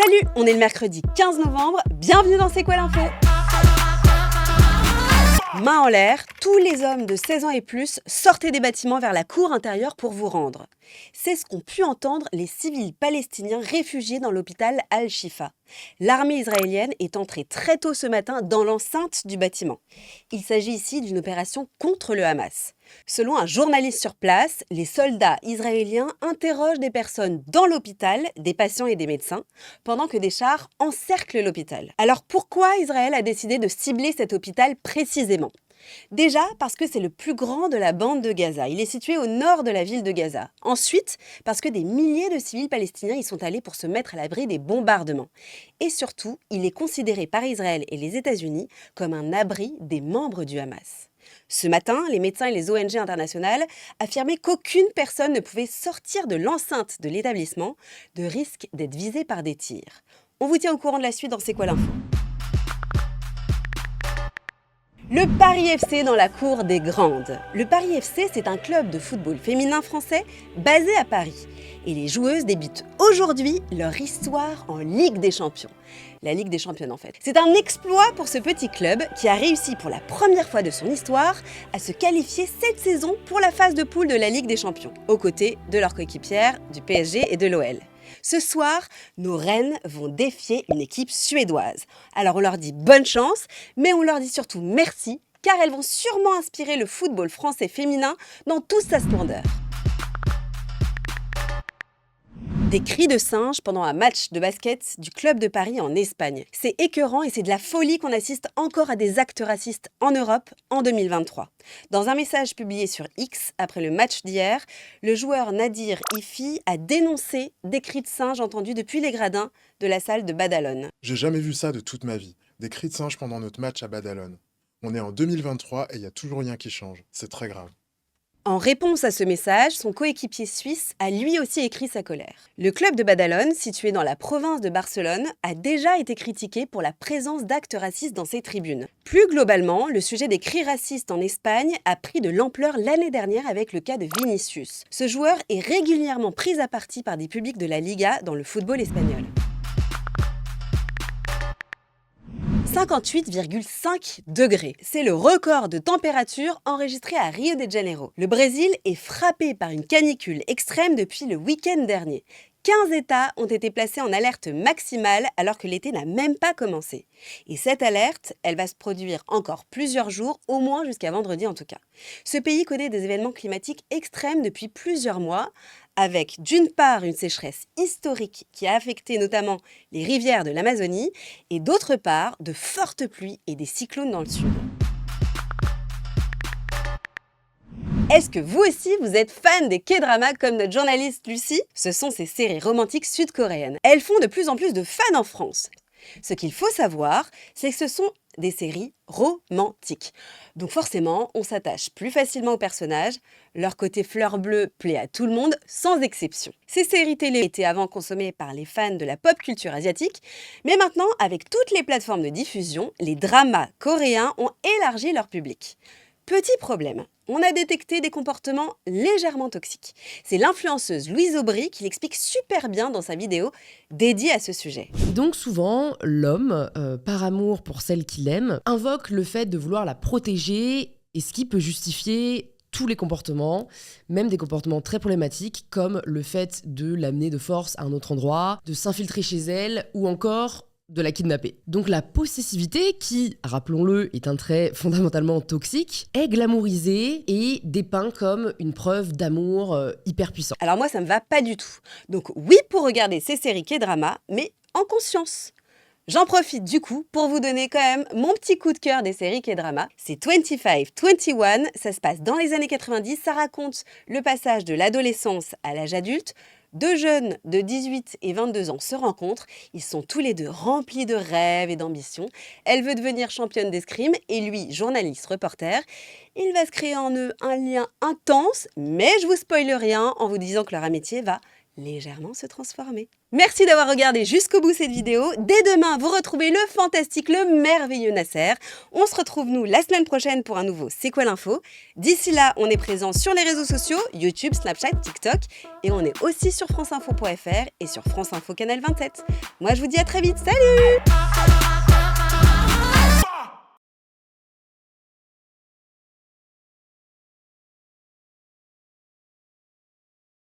Salut, on est le mercredi 15 novembre, bienvenue dans C'est quoi l'info? Main en l'air, tous les hommes de 16 ans et plus sortez des bâtiments vers la cour intérieure pour vous rendre. C'est ce qu'ont pu entendre les civils palestiniens réfugiés dans l'hôpital Al-Shifa. L'armée israélienne est entrée très tôt ce matin dans l'enceinte du bâtiment. Il s'agit ici d'une opération contre le Hamas. Selon un journaliste sur place, les soldats israéliens interrogent des personnes dans l'hôpital, des patients et des médecins, pendant que des chars encerclent l'hôpital. Alors pourquoi Israël a décidé de cibler cet hôpital précisément ? Déjà parce que c'est le plus grand de la bande de Gaza. Il est situé au nord de la ville de Gaza. Ensuite, parce que des milliers de civils palestiniens y sont allés pour se mettre à l'abri des bombardements. Et surtout, il est considéré par Israël et les États-Unis comme un abri des membres du Hamas. Ce matin, les médecins et les ONG internationales affirmaient qu'aucune personne ne pouvait sortir de l'enceinte de l'établissement de risque d'être visée par des tirs. On vous tient au courant de la suite dans C'est quoi l'info ? Le Paris FC dans la cour des grandes. Le Paris FC, c'est un club de football féminin français basé à Paris. Et les joueuses débutent aujourd'hui leur histoire en Ligue des Champions. La Ligue des Championnes en fait. C'est un exploit pour ce petit club qui a réussi pour la première fois de son histoire à se qualifier cette saison pour la phase de poule de la Ligue des Champions, aux côtés de leurs coéquipières du PSG et de l'OL. Ce soir, nos reines vont défier une équipe suédoise. Alors on leur dit bonne chance, mais on leur dit surtout merci, car elles vont sûrement inspirer le football français féminin dans toute sa splendeur. Des cris de singes pendant un match de basket du club de Paris en Espagne. C'est écœurant et c'est de la folie qu'on assiste encore à des actes racistes en Europe en 2023. Dans un message publié sur X après le match d'hier, le joueur Nadir Ifi a dénoncé des cris de singes entendus depuis les gradins de la salle de Badalone. J'ai jamais vu ça de toute ma vie. Des cris de singe pendant notre match à Badalone. On est en 2023 et il n'y a toujours rien qui change. C'est très grave. En réponse à ce message, son coéquipier suisse a lui aussi écrit sa colère. Le club de Badalone, situé dans la province de Barcelone, a déjà été critiqué pour la présence d'actes racistes dans ses tribunes. Plus globalement, le sujet des cris racistes en Espagne a pris de l'ampleur l'année dernière avec le cas de Vinicius. Ce joueur est régulièrement pris à partie par des publics de la Liga dans le football espagnol. 58,5 degrés. C'est le record de température enregistré à Rio de Janeiro. Le Brésil est frappé par une canicule extrême depuis le week-end dernier. 15 États ont été placés en alerte maximale alors que l'été n'a même pas commencé. Et cette alerte, elle va se produire encore plusieurs jours, au moins jusqu'à vendredi en tout cas. Ce pays connaît des événements climatiques extrêmes depuis plusieurs mois, avec d'une part une sécheresse historique qui a affecté notamment les rivières de l'Amazonie, et d'autre part de fortes pluies et des cyclones dans le sud. Est-ce que vous aussi, vous êtes fan des K-dramas comme notre journaliste Lucie ? Ce sont ces séries romantiques sud-coréennes. Elles font de plus en plus de fans en France. Ce qu'il faut savoir, c'est que ce sont des séries romantiques. Donc forcément, on s'attache plus facilement aux personnages. Leur côté fleur bleue plaît à tout le monde, sans exception. Ces séries télé étaient avant consommées par les fans de la pop culture asiatique, mais maintenant, avec toutes les plateformes de diffusion, les dramas coréens ont élargi leur public. Petit problème, on a détecté des comportements légèrement toxiques. C'est l'influenceuse Louise Aubry qui l'explique super bien dans sa vidéo dédiée à ce sujet. Donc souvent, l'homme, par amour pour celle qu'il aime, invoque le fait de vouloir la protéger, et ce qui peut justifier tous les comportements, même des comportements très problématiques, comme le fait de l'amener de force à un autre endroit, de s'infiltrer chez elle, ou encore de la kidnapper. Donc la possessivité, qui, rappelons-le, est un trait fondamentalement toxique, est glamourisée et dépeint comme une preuve d'amour hyper puissant. Alors moi, ça me va pas du tout. Donc oui pour regarder ces séries K-drama, mais en conscience. J'en profite du coup pour vous donner quand même mon petit coup de cœur des séries K-drama. C'est 25-21, ça se passe dans les années 90, ça raconte le passage de l'adolescence à l'âge adulte. Deux jeunes de 18 et 22 ans se rencontrent, ils sont tous les deux remplis de rêves et d'ambitions. Elle veut devenir championne d'escrime et lui, journaliste, reporter. Il va se créer en eux un lien intense, mais je vous spoile rien en vous disant que leur amitié va légèrement se transformer. Merci d'avoir regardé jusqu'au bout cette vidéo. Dès demain, vous retrouvez le fantastique, le merveilleux Nasser. On se retrouve nous la semaine prochaine pour un nouveau C'est quoi l'info. D'ici là, on est présent sur les réseaux sociaux, YouTube, Snapchat, TikTok, et on est aussi sur franceinfo.fr et sur France Info Canal 27. Moi, je vous dis à très vite. Salut!